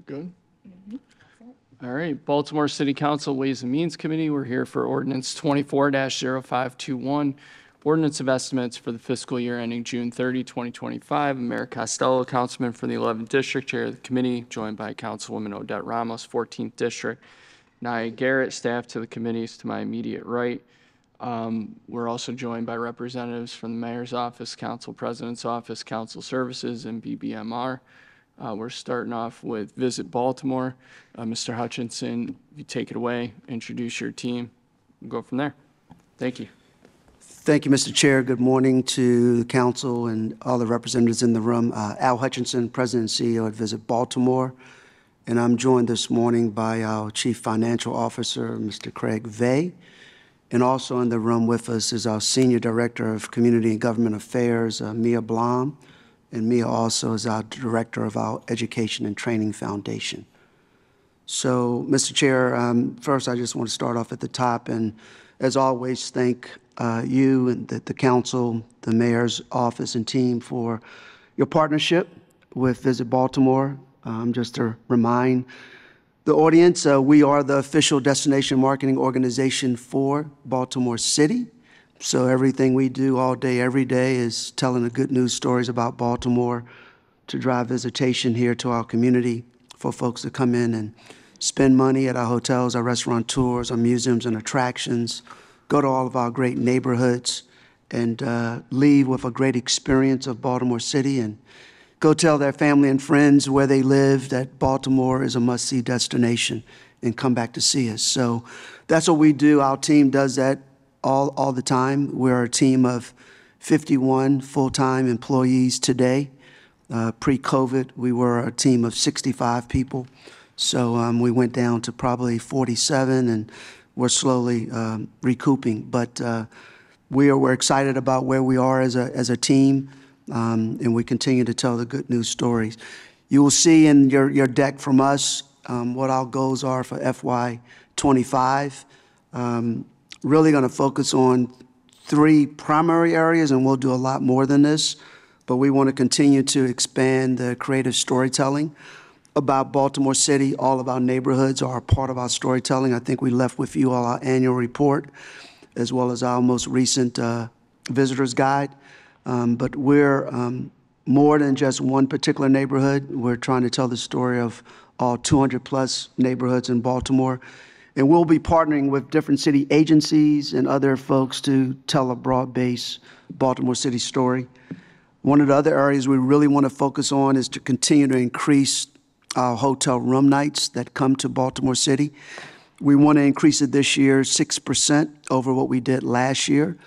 Good. All right, Baltimore City Council Ways and Means Committee, we're here for ordinance 24-0521, ordinance of estimates for the fiscal year ending June 30, 2025. Mayor Costello, councilman for the 11th district, chair of the committee, joined by Councilwoman Odette Ramos, 14th district. Nia Garrett, staff to the committees to my immediate right. We're also joined by representatives from the mayor's office, council president's office, council services, and BBMR. We're starting off with Visit Baltimore. Mr. Hutchinson, you take it away, introduce your team, we'll go from there. Thank you. Thank you, Mr. Chair. Good morning to the council and all the representatives in the room. Al Hutchinson, President and CEO at Visit Baltimore. And I'm joined this morning by our Chief Financial Officer, Mr. Craig Vey. And also in the room with us is our Senior Director of Community and Government Affairs, Mia Blom. And Mia also is our Director of our Education and Training Foundation. So, Mr. Chair, first I just want to start off at the top and, as always, thank you and the council, the mayor's office and team for your partnership with Visit Baltimore. Just to remind the audience, we are the official destination marketing organization for Baltimore City. So everything we do all day, every day is telling the good news stories about Baltimore to drive visitation here to our community for folks to come in and spend money at our hotels, our restaurateurs, our museums and attractions, go to all of our great neighborhoods and leave with a great experience of Baltimore City and go tell their family and friends where they live that Baltimore is a must-see destination and come back to see us. So that's what we do. Our team does that all the time. We're a team of 51 full-time employees today. Pre-COVID, we were a team of 65 people. So we went down to probably 47, and we're slowly recouping. But we're excited about where we are as a team, and we continue to tell the good news stories. You will see in your deck from us what our goals are for FY2025. Really going to focus on 3 primary areas, and we'll do a lot more than this, but we want to continue to expand the creative storytelling about Baltimore City. All of our neighborhoods are a part of our storytelling. I think we left with you all our annual report, as well as our most recent visitor's guide. But we're more than just one particular neighborhood. We're trying to tell the story of all 200+ neighborhoods in Baltimore. And we'll be partnering with different city agencies and other folks to tell a broad-based Baltimore City story. One of the other areas we really want to focus on is to continue to increase our hotel room nights that come to Baltimore City. We want to increase it this year 6% over what we did last year.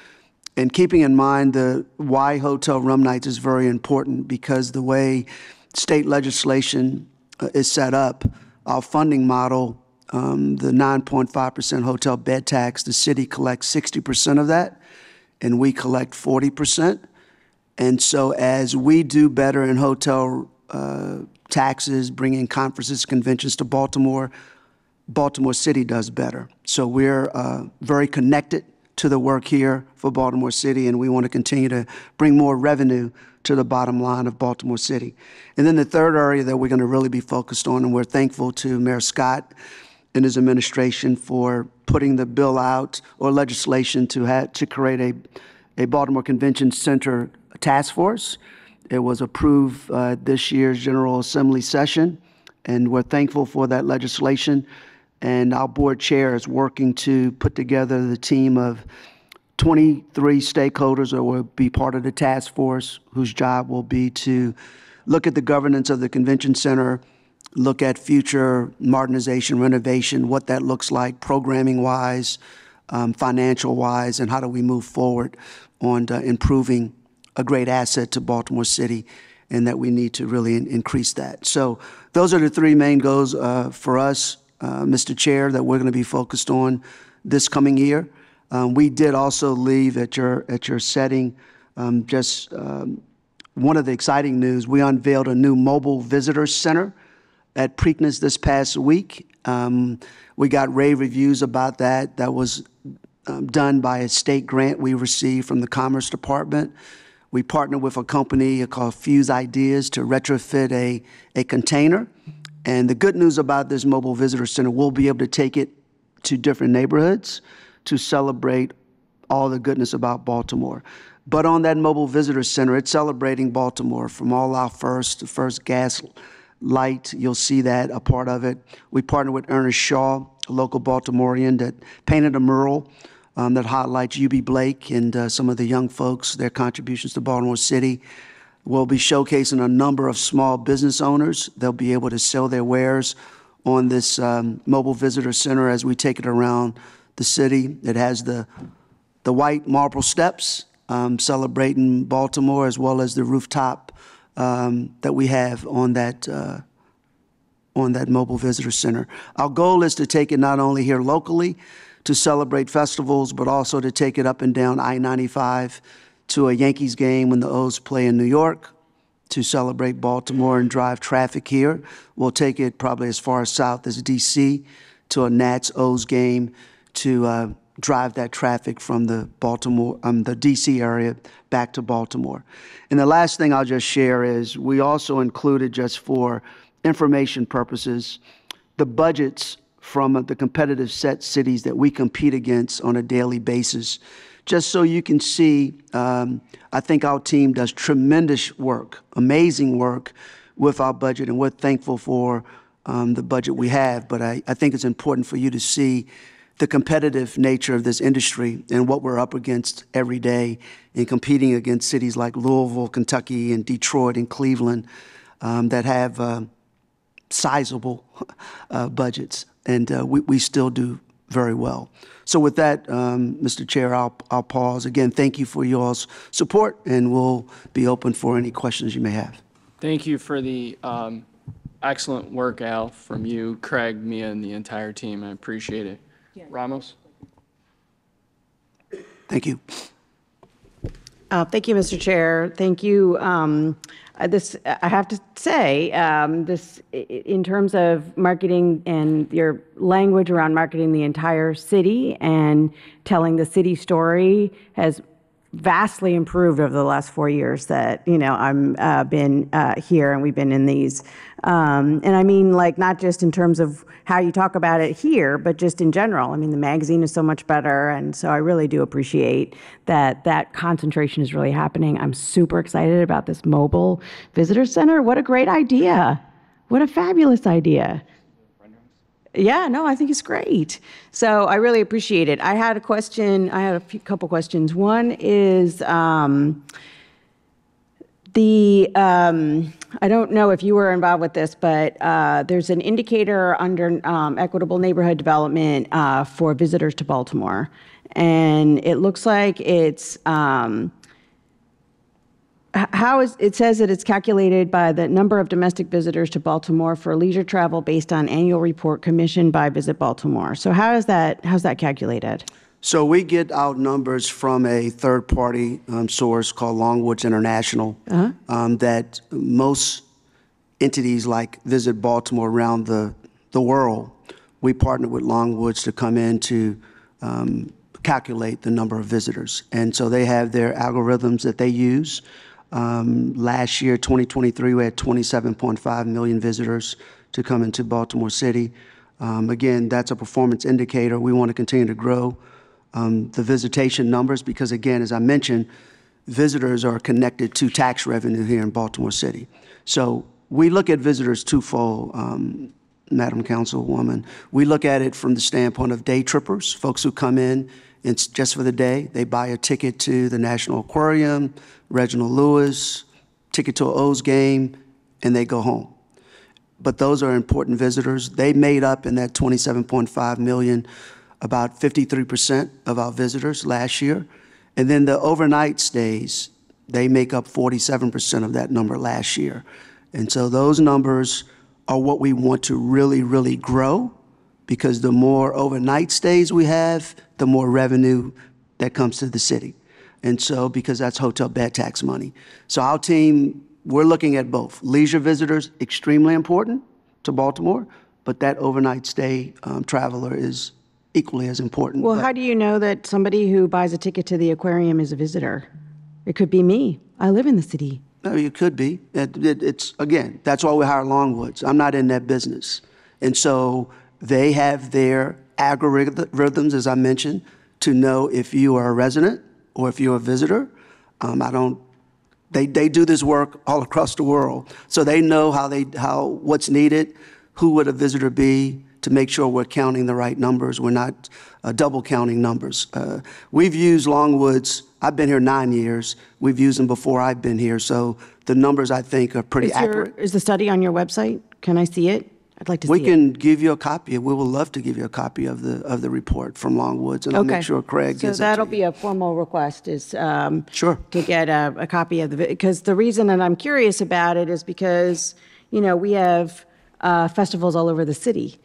And keeping in mind why hotel room nights is very important, because the way state legislation is set up, our funding model, the 9.5% hotel bed tax, the city collects 60% of that, and we collect 40%. And so as we do better in hotel taxes, bringing conferences, conventions to Baltimore, Baltimore City does better. So we're very connected to the work here for Baltimore City, and we want to continue to bring more revenue to the bottom line of Baltimore City. And then the third area that we're going to really be focused on, and we're thankful to Mayor Scott and his administration for putting the bill out, or legislation to create a Baltimore Convention Center task force. It was approved this year's General Assembly session, and we're thankful for that legislation. And our board chair is working to put together the team of 23 stakeholders that will be part of the task force, whose job will be to look at the governance of the convention center, look at future modernization, renovation, what that looks like programming-wise, financial-wise, and how do we move forward on improving a great asset to Baltimore City, and that we need to really increase that. So those are the 3 main goals for us, Mr. Chair, that we're going to be focused on this coming year. We did also leave at your setting just one of the exciting news. We unveiled a new mobile visitor center at Preakness this past week. We got rave reviews about that. That was done by a state grant we received from the Commerce Department. We partnered with a company called Fuse Ideas to retrofit a container And the good news about this mobile visitor center, we'll be able to take it to different neighborhoods to celebrate all the goodness about Baltimore. But on that mobile visitor center, it's celebrating Baltimore from all our the first gas light. You'll see that, a part of it. We partnered with Ernest Shaw, a local Baltimorean that painted a mural that highlights UB Blake and some of the young folks, their contributions to Baltimore City. We'll be showcasing a number of small business owners. They'll be able to sell their wares on this mobile visitor center as we take it around the city. It has the white marble steps celebrating Baltimore, as well as the rooftop that we have on that mobile visitor center. Our goal is to take it not only here locally to celebrate festivals, but also to take it up and down I-95 to a Yankees game when the O's play in New York, to celebrate Baltimore and drive traffic here. We'll take it probably as far south as D.C. to a Nats-O's game to drive that traffic from the D.C. area back to Baltimore. And the last thing I'll just share is we also included, just for information purposes, the budgets from the competitive set cities that we compete against on a daily basis, just so you can see. I think our team does tremendous work, amazing work with our budget, and we're thankful for the budget we have. But I think it's important for you to see the competitive nature of this industry and what we're up against every day in competing against cities like Louisville, Kentucky, and Detroit and Cleveland that have sizable budgets, and we still do very well. So with that, Mr. Chair, I'll pause. Again, thank you for y'all's support, and we'll be open for any questions you may have. Thank you for the excellent work, Al, from you, Craig, Mia, and the entire team. I appreciate it. Ramos? Thank you. Thank you, Mr. Chair. Thank you. I have to say, this, in terms of marketing and your language around marketing the entire city and telling the city story, has vastly improved over the last 4 years that, I'm been here and we've been in these. And I mean, like, not just in terms of how you talk about it here, but just in general. I mean, the magazine is so much better. And so I really do appreciate that concentration is really happening. I'm super excited about this mobile visitor center. What a great idea. What a fabulous idea. Yeah, no, I think it's great. So I really appreciate it. I had a question. I had a couple questions. One is I don't know if you were involved with this, but there's an indicator under equitable neighborhood development for visitors to Baltimore. And it looks like it's, it says that it's calculated by the number of domestic visitors to Baltimore for leisure travel based on annual report commissioned by Visit Baltimore. So how's that calculated? So we get our numbers from a third-party source called Longwoods International, that most entities like Visit Baltimore around the world, we partner with Longwoods to come in to calculate the number of visitors. And so they have their algorithms that they use. Last year, 2023, we had 27.5 million visitors to come into Baltimore City. Again, that's a performance indicator. We want to continue to grow the visitation numbers because, again, as I mentioned, visitors are connected to tax revenue here in Baltimore City. So we look at visitors twofold, Madam Councilwoman. We look at it from the standpoint of day trippers, folks who come in it's just for the day. They buy a ticket to the National Aquarium, Reginald Lewis, ticket to an O's game, and they go home. But those are important visitors. They made up in that 27.5 million about 53% of our visitors last year. And then the overnight stays, they make up 47% of that number last year. And so those numbers are what we want to really, really grow, because the more overnight stays we have, the more revenue that comes to the city. And so, because that's hotel bed tax money. So our team, we're looking at both. Leisure visitors, extremely important to Baltimore, but that overnight stay traveler is equally as important. Well, how do you know that somebody who buys a ticket to the aquarium is a visitor? It could be me. I live in the city. No, you could be. It's, again, that's why we hire Longwoods. I'm not in that business. And so they have their algorithms, as I mentioned, to know if you are a resident or if you're a visitor. They do this work all across the world. So they know what's needed, who would a visitor be, to make sure we're counting the right numbers. We're not double counting numbers. We've used Longwoods. I've been here 9 years. We've used them before I've been here. So the numbers, I think, are pretty accurate. Is the study on your website? Can I see it? I'd like to see We it. can give you a copy. We would love to give you a copy of the report from Longwoods, and I'll make sure Craig gives it So that'll to be you. a formal request is Sure. to get a copy of because the reason that I'm curious about it is because, we have festivals all over the city,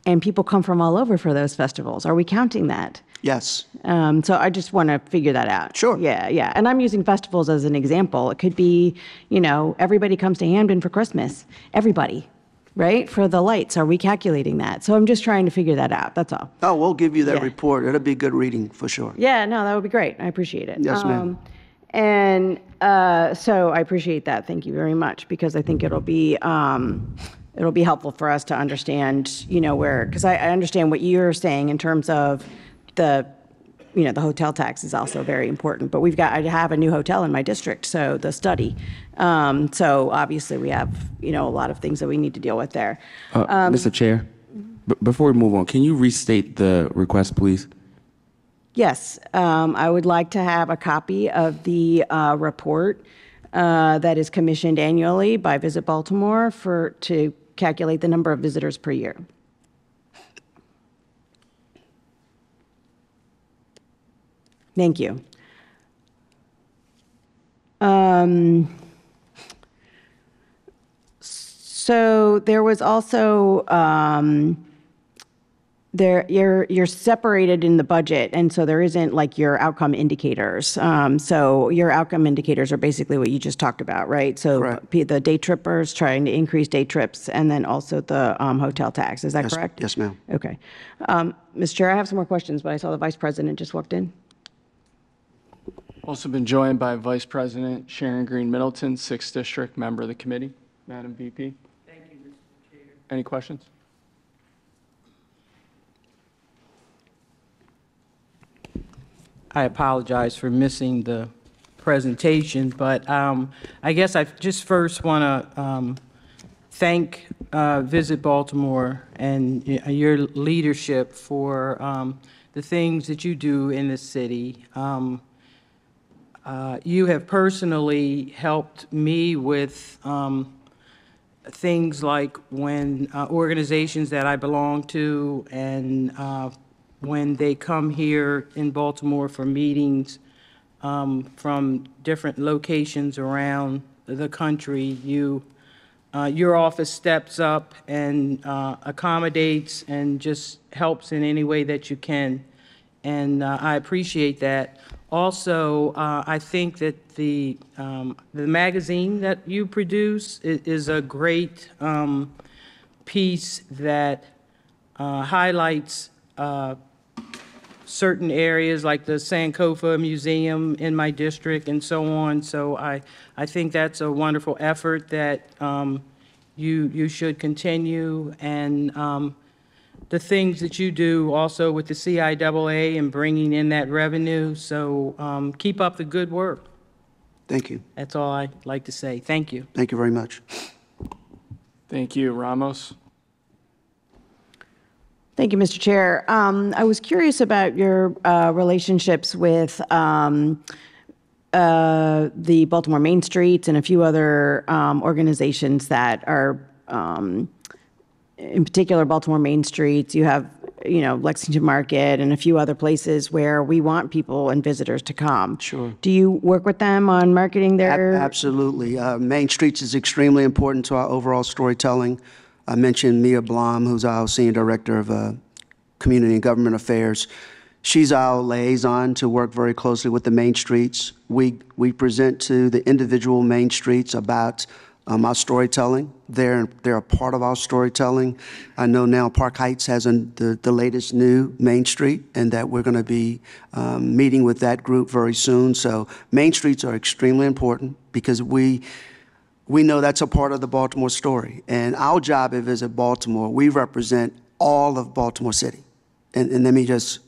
and people come from all over for those festivals. Are we counting that? Yes. So I just want to figure that out. Sure. Yeah, yeah. And I'm using festivals as an example. It could be, everybody comes to Hamden for Christmas. Everybody, right? For the lights. Are we calculating that? So I'm just trying to figure that out. That's all. Oh, we'll give you that Yeah. report. It'll be good reading for sure. Yeah, no, that would be great. I appreciate it. Yes, ma'am. And so I appreciate that. Thank you very much, because I think it'll be helpful for us to understand, because I understand what you're saying in terms of the hotel tax is also very important. But I have a new hotel in my district, so the study. So obviously we have, a lot of things that we need to deal with there. Mr. Chair, before we move on, can you restate the request, please? Yes, I would like to have a copy of the report that is commissioned annually by Visit Baltimore to calculate the number of visitors per year. Thank you. So there was also you're separated in the budget, and so there isn't like your outcome indicators. So your outcome indicators are basically what you just talked about, right? So Correct. the day trippers, trying to increase day trips, and then also the hotel tax. Is that correct? Yes, ma'am. Okay. Mr. Chair, I have some more questions, but I saw the Vice President just walked in. Also been joined by Vice President Sharon Green Middleton, 6th District, member of the committee. Madam VP. Thank you, Mr. Chair. Any questions? I apologize for missing the presentation, but I guess I just first want to thank Visit Baltimore and your leadership for the things that you do in the city. You have personally helped me with things like when organizations that I belong to and when they come here in Baltimore for meetings from different locations around the country, your office steps up and accommodates and just helps in any way that you can. And I appreciate that. Also, I think that the magazine that you produce is a great piece that highlights certain areas like the Sankofa Museum in my district and so on. So I think that's a wonderful effort that you should continue. And the things that you do also with the CIAA and bringing in that revenue. So keep up the good work. Thank you. That's all I'd like to say. Thank you. Thank you very much. Thank you. Ramos. Thank you, Mr. Chair. I was curious about your relationships with the Baltimore Main Streets and a few other organizations that are, in particular, Baltimore Main Streets. You have, Lexington Market and a few other places where we want people and visitors to come. Sure. Do you work with them on marketing their? Absolutely. Main Streets is extremely important to our overall storytelling. I mentioned Mia Blom, who's our Senior Director of Community and Government Affairs. She's our liaison to work very closely with the Main Streets. We present to the individual Main Streets about our storytelling. They're a part of our storytelling. I know now Park Heights has the latest new Main Street, and that we're going to be meeting with that group very soon. So Main Streets are extremely important. because we know that's a part of the Baltimore story. And our job at Visit Baltimore, we represent all of Baltimore City. And let me just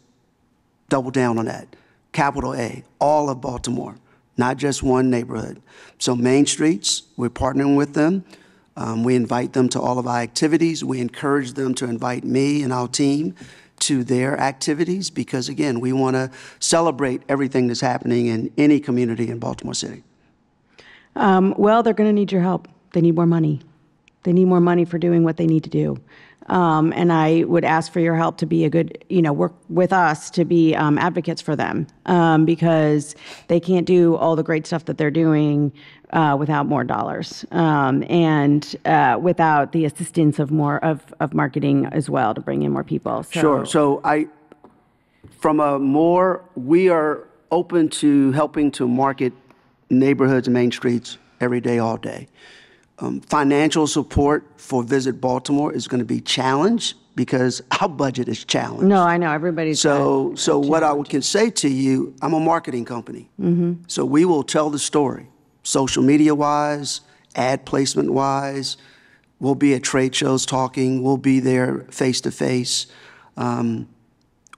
double down on that. Capital A, all of Baltimore, not just one neighborhood. So Main Streets, we're partnering with them. We invite them to all of our activities. We encourage them to invite me and our team to their activities because, again, we want to celebrate everything that's happening in any community in Baltimore City. Well, they're going to need your help. They need more money. They need more money for doing what they need to do. And I would ask for your help to be a good, work with us to be advocates for them because they can't do all the great stuff that they're doing without more dollars and without the assistance of more of marketing as well to bring in more people. Sure. So we are open to helping to market neighborhoods and main streets every day, all day. Financial support for Visit Baltimore is going to be challenged because our budget is challenged. No, I know everybody's. So what I can say to you, I'm a marketing company. So we will tell the story, social media wise, ad placement wise. We'll be at trade shows talking. We'll be there face to face.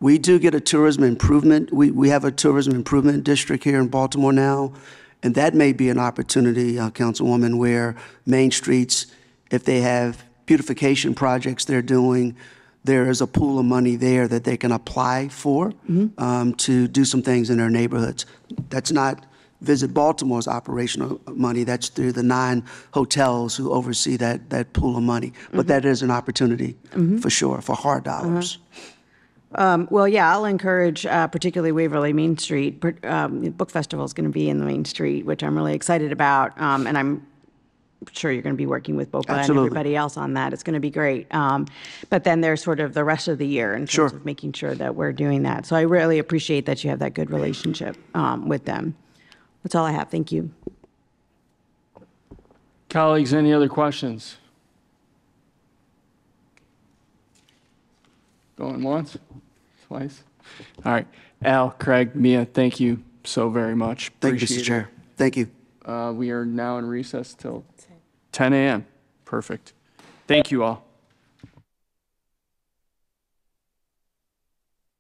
We do get a tourism improvement. We have a tourism improvement district here in Baltimore now. And that may be an opportunity, Councilwoman, where Main Streets, if they have beautification projects they're doing, there is a pool of money there that they can apply for to do some things in their neighborhoods. That's not Visit Baltimore's operational money. That's through the 9 hotels who oversee that pool of money. But that is an opportunity for sure, for hard dollars. Well, yeah, I'll encourage, particularly Waverly Main Street. Book Festival is going to be in the Main Street, which I'm really excited about, and I'm sure you're going to be working with BOPA and everybody else on that. It's going to be great. But then there's sort of the rest of the year in terms of making sure that we're doing that. So I really appreciate that you have that good relationship with them. That's all I have. Thank you. Colleagues, any other questions? Going once, twice. All right. Al, Craig, Mia, thank you so very much. Thank you, Mr. Chair. Thank you. We are now in recess till 10 a.m. Perfect. Thank you all.